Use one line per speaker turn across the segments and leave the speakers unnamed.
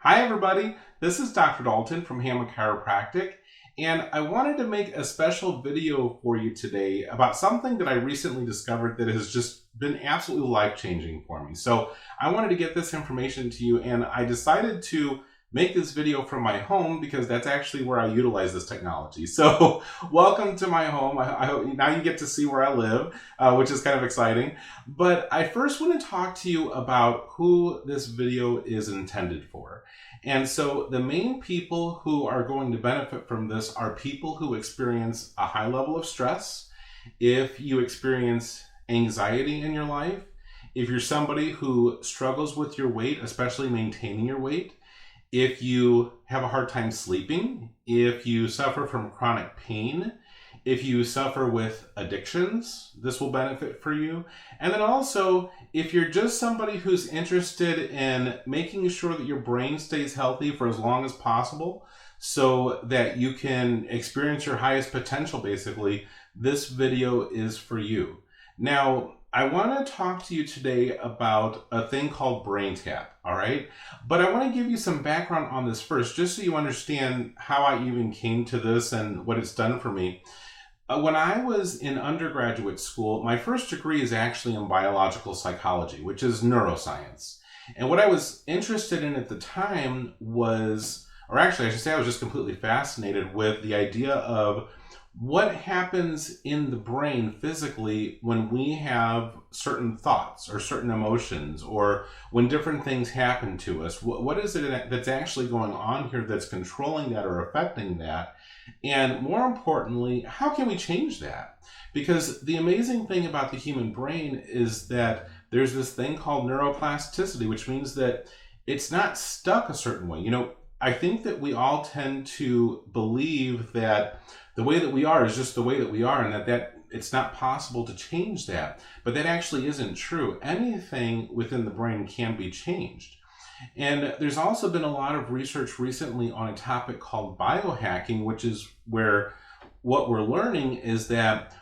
Hi everybody, this is Dr. Daulton from Hammond Chiropractic, and I wanted to make a special video for you today about something that I recently discovered that has just been absolutely life-changing for me. So I wanted to get this information to you, and I decided to make this video from my home because that's actually where I utilize this technology. So welcome to my home. I hope now you get to see where I live, which is kind of exciting. But I first want to talk to you about who this video is intended for. And so the main people who are going to benefit from this are people who experience a high level of stress. If you experience anxiety in your life, if you're somebody who struggles with your weight, especially maintaining your weight, if you have a hard time sleeping, if you suffer from chronic pain, if you suffer with addictions, this will benefit for you. And then also, if you're just somebody who's interested in making sure that your brain stays healthy for as long as possible so that you can experience your highest potential, basically, this video is for you. Now, I want to talk to you today about a thing called BrainTap, all right? But I want to give you some background on this first, just so you understand how I even came to this and what it's done for me. When I was in undergraduate school, my first degree is actually in biological psychology, which is neuroscience. And what I was interested in at the time was, or actually I should say I was just completely fascinated with the idea of what happens in the brain physically when we have certain thoughts or certain emotions, or when different things happen to us. What is it that's actually going on here that's controlling that or affecting that? And more importantly, how can we change that? Because the amazing thing about the human brain is that there's this thing called neuroplasticity, which means that it's not stuck a certain way. You know, I think that we all tend to believe that the way that we are is just the way that we are, and that it's not possible to change that. But that actually isn't true. Anything within the brain can be changed. And there's also been a lot of research recently on a topic called biohacking, which is where what we're learning is that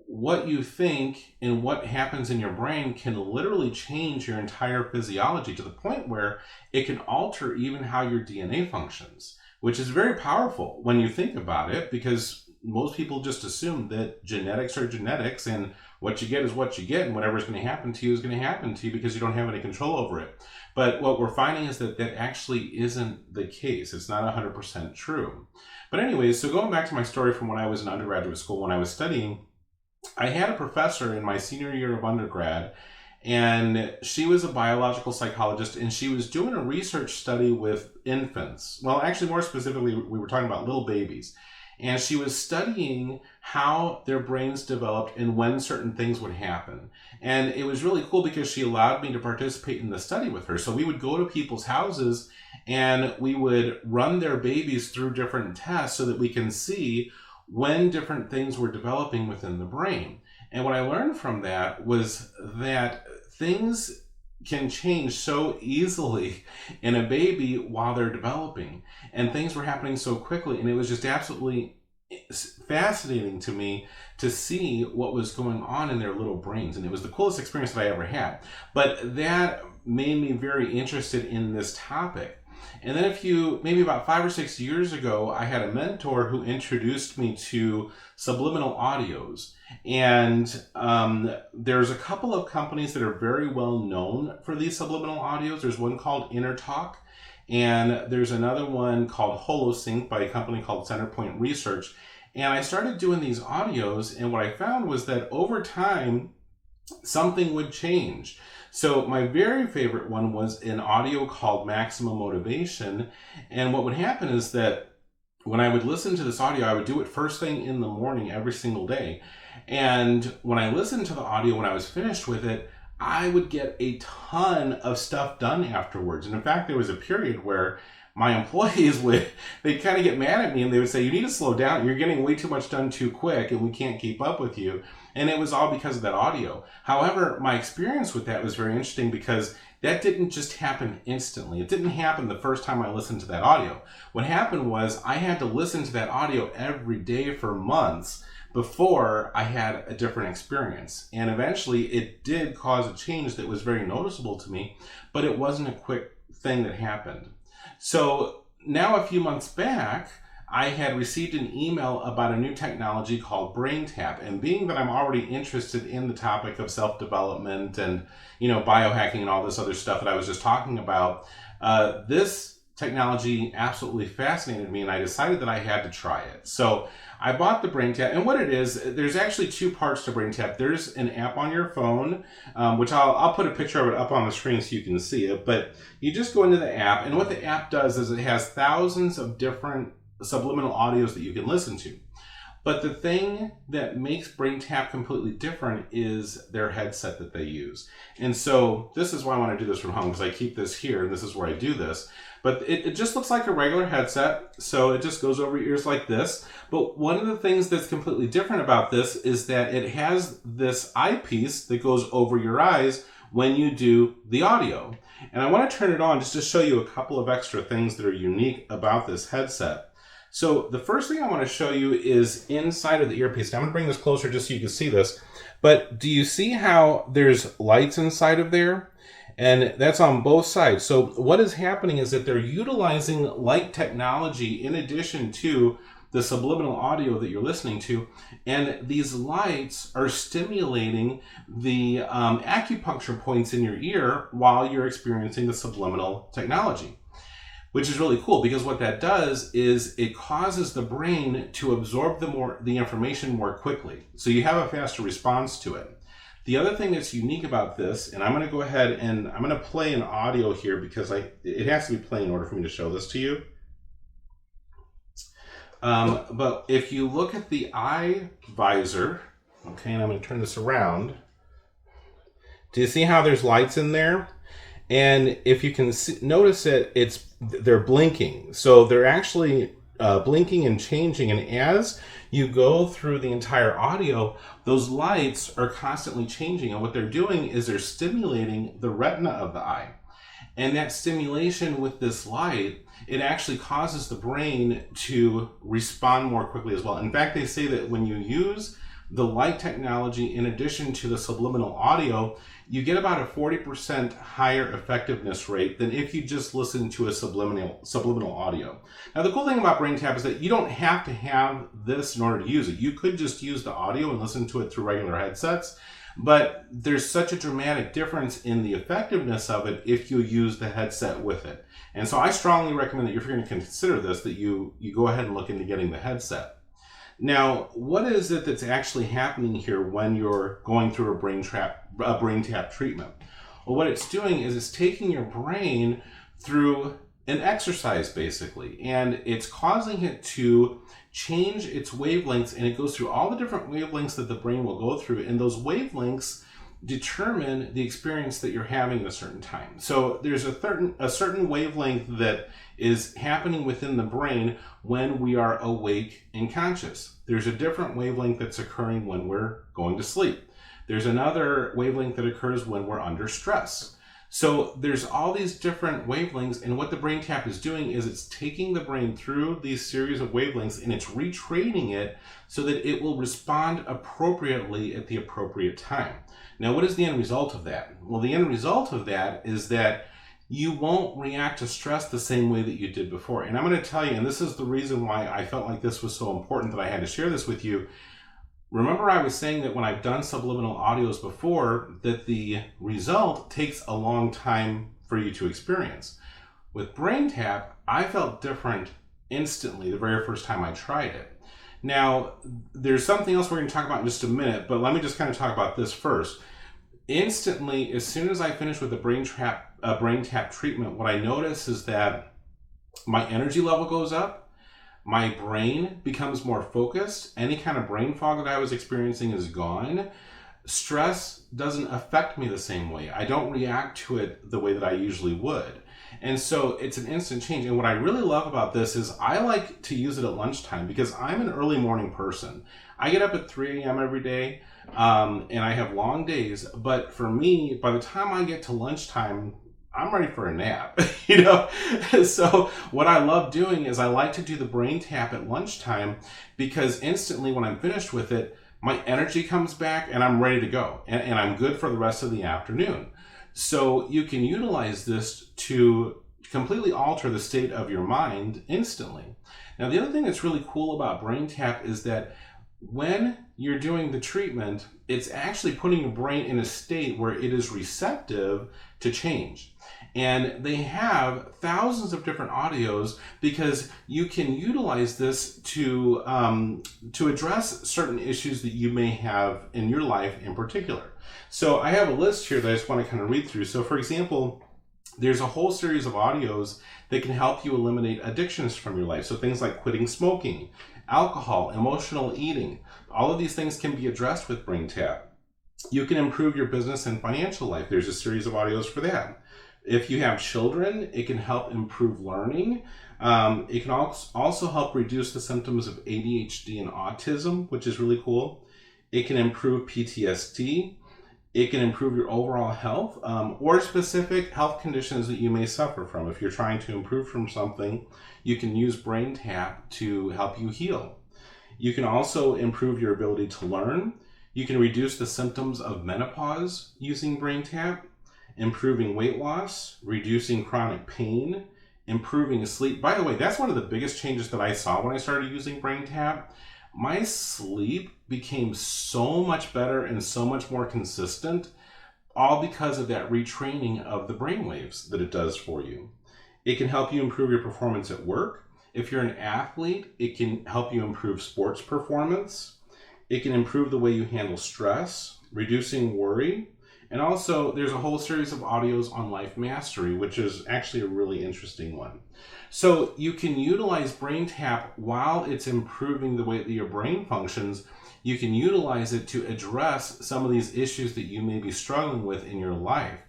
what you think and what happens in your brain can literally change your entire physiology to the point where it can alter even how your DNA functions, which is very powerful when you think about it, because most people just assume that genetics are genetics and what you get is what you get, and whatever's going to happen to you is going to happen to you because you don't have any control over it. But what we're finding is that that actually isn't the case. It's not 100% true. But anyways, so going back to my story from when I was in undergraduate school, when I was studying, I had a professor in my senior year of undergrad, and she was a biological psychologist, and she was doing a research study with infants. Well, actually, more specifically, we were talking about little babies. And she was studying how their brains developed and when certain things would happen. And it was really cool because she allowed me to participate in the study with her. So we would go to people's houses and we would run their babies through different tests so that we can see when different things were developing within the brain. And what I learned from that was that things can change so easily in a baby while they're developing, and things were happening so quickly, and it was just absolutely fascinating to me to see what was going on in their little brains. And it was the coolest experience that I ever had, but that made me very interested in this topic. And then maybe about 5 or 6 years ago, I had a mentor who introduced me to subliminal audios. And there's a couple of companies that are very well known for these subliminal audios. There's one called InnerTalk, and there's another one called HoloSync by a company called Centerpoint Research. And I started doing these audios, and what I found was that over time, something would change. So my very favorite one was an audio called Maximum Motivation. And what would happen is that when I would listen to this audio, I would do it first thing in the morning every single day. And when I listened to the audio, when I was finished with it, I would get a ton of stuff done afterwards. And in fact, there was a period where my employees they'd kind of get mad at me, and they would say, you need to slow down. You're getting way too much done too quick, and we can't keep up with you. And it was all because of that audio. However, my experience with that was very interesting because that didn't just happen instantly. It didn't happen the first time I listened to that audio. What happened was I had to listen to that audio every day for months before I had a different experience. And eventually it did cause a change that was very noticeable to me, but it wasn't a quick thing that happened. So now a few months back, I had received an email about a new technology called BrainTap. And being that I'm already interested in the topic of self-development and, biohacking and all this other stuff that I was just talking about, this technology absolutely fascinated me, and I decided that I had to try it. So I bought the BrainTap, and what it is, there's actually two parts to BrainTap. There's an app on your phone, which I'll put a picture of it up on the screen so you can see it, but you just go into the app, and what the app does is it has thousands of different subliminal audios that you can listen to. But the thing that makes BrainTap completely different is their headset that they use. And so this is why I want to do this from home, because I keep this here, and this is where I do this. But it just looks like a regular headset, so it just goes over your ears like this. But one of the things that's completely different about this is that it has this eyepiece that goes over your eyes when you do the audio. And I want to turn it on just to show you a couple of extra things that are unique about this headset. So the first thing I want to show you is inside of the earpiece. Now I'm going to bring this closer just so you can see this. But do you see how there's lights inside of there? And that's on both sides. So what is happening is that they're utilizing light technology in addition to the subliminal audio that you're listening to. And these lights are stimulating the acupuncture points in your ear while you're experiencing the subliminal technology. Which is really cool, because what that does is it causes the brain to absorb the information more quickly. So you have a faster response to it. The other thing that's unique about this, and I'm going to go ahead and I'm going to play an audio here because it has to be playing in order for me to show this to you. But if you look at the eye visor, okay, and I'm going to turn this around. Do you see how there's lights in there? And if you can notice it, they're blinking. So they're actually blinking and changing. And as you go through the entire audio, those lights are constantly changing. And what they're doing is they're stimulating the retina of the eye. And that stimulation with this light, it actually causes the brain to respond more quickly as well. In fact, they say that when you use the light technology in addition to the subliminal audio, you get about a 40% higher effectiveness rate than if you just listen to a subliminal audio. Now, the cool thing about BrainTap is that you don't have to have this in order to use it. You could just use the audio and listen to it through regular headsets, but there's such a dramatic difference in the effectiveness of it if you use the headset with it. And so I strongly recommend that if you're going to consider this, that you go ahead and look into getting the headset. Now, what is it that's actually happening here when you're going through a BrainTap treatment? Well, what it's doing is it's taking your brain through an exercise, basically, and it's causing it to change its wavelengths, and it goes through all the different wavelengths that the brain will go through, and those wavelengths determine the experience that you're having at a certain time. So there's a certain wavelength that is happening within the brain when we are awake and conscious. There's a different wavelength that's occurring when we're going to sleep. There's another wavelength that occurs when we're under stress. So there's all these different wavelengths, and what the BrainTap is doing is it's taking the brain through these series of wavelengths and it's retraining it so that it will respond appropriately at the appropriate time. Now, what is the end result of that? Well, the end result of that is that you won't react to stress the same way that you did before. And I'm going to tell you, and this is the reason why I felt like this was so important that I had to share this with you. Remember, I was saying that when I've done subliminal audios before, that the result takes a long time for you to experience. With BrainTap, I felt different instantly the very first time I tried it. Now, there's something else we're going to talk about in just a minute, but let me just kind of talk about this first. Instantly, as soon as I finished with the BrainTap treatment, what I notice is that my energy level goes up, my brain becomes more focused, any kind of brain fog that I was experiencing is gone. Stress doesn't affect me the same way. I don't react to it the way that I usually would. And so it's an instant change. And what I really love about this is I like to use it at lunchtime because I'm an early morning person. I get up at 3 a.m. every day, and I have long days. But for me, by the time I get to lunchtime, I'm ready for a nap, So what I love doing is I like to do the BrainTap at lunchtime because instantly when I'm finished with it, my energy comes back and I'm ready to go. And I'm good for the rest of the afternoon. So you can utilize this to completely alter the state of your mind instantly. Now, the other thing that's really cool about BrainTap is that when you're doing the treatment, it's actually putting your brain in a state where it is receptive to change. And they have thousands of different audios because you can utilize this to address certain issues that you may have in your life in particular. So I have a list here that I just want to kind of read through. So for example, there's a whole series of audios that can help you eliminate addictions from your life. So things like quitting smoking, alcohol, emotional eating, all of these things can be addressed with BrainTap. You can improve your business and financial life. There's a series of audios for that. If you have children, it can help improve learning. It can also help reduce the symptoms of ADHD and autism, which is really cool. It can improve PTSD. It can improve your overall health or specific health conditions that you may suffer from. If you're trying to improve from something, you can use BrainTap to help you heal. You can also improve your ability to learn. You can reduce the symptoms of menopause using BrainTap, improving weight loss, reducing chronic pain, improving sleep. By the way, that's one of the biggest changes that I saw when I started using BrainTap. My sleep became so much better and so much more consistent, all because of that retraining of the brainwaves that it does for you. It can help you improve your performance at work. If you're an athlete, it can help you improve sports performance. It can improve the way you handle stress, reducing worry. And also, there's a whole series of audios on life mastery, which is actually a really interesting one. So you can utilize BrainTap while it's improving the way that your brain functions. You can utilize it to address some of these issues that you may be struggling with in your life.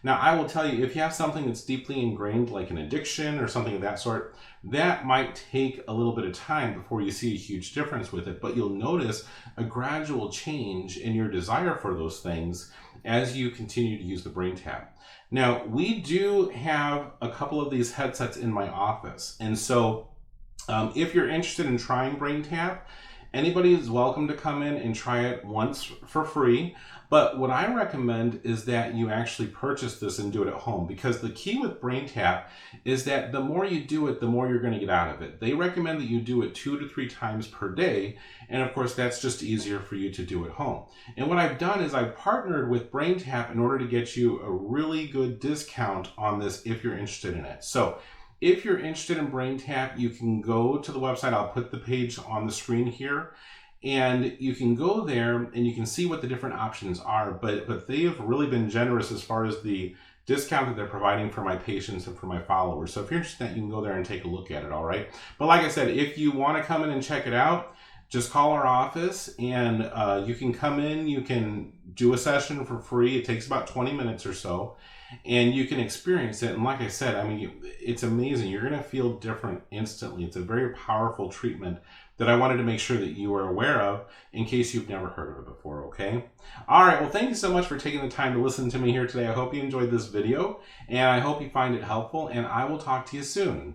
Now, I will tell you, if you have something that's deeply ingrained, like an addiction or something of that sort, that might take a little bit of time before you see a huge difference with it, but you'll notice a gradual change in your desire for those things as you continue to use the BrainTap. Now, we do have a couple of these headsets in my office, and so if you're interested in trying BrainTap, anybody is welcome to come in and try it once for free. But what I recommend is that you actually purchase this and do it at home, because the key with BrainTap is that the more you do it, the more you're going to get out of it. They recommend that you do it 2 to 3 times per day. And of course, that's just easier for you to do at home. And what I've done is I've partnered with BrainTap in order to get you a really good discount on this if you're interested in it. So if you're interested in BrainTap, you can go to the website. I'll put the page on the screen here. And you can go there and you can see what the different options are, but they have really been generous as far as the discount that they're providing for my patients and for my followers. So if you're interested in that, you can go there and take a look at it, all right? But like I said, if you want to come in and check it out, just call our office and you can come in, you can do a session for free. It takes about 20 minutes or so, and you can experience it. And like I said, I mean, it's amazing. You're going to feel different instantly. It's a very powerful treatment that I wanted to make sure that you are aware of in case you've never heard of it before, okay? All right, well, thank you so much for taking the time to listen to me here today. I hope you enjoyed this video, and I hope you find it helpful, and I will talk to you soon.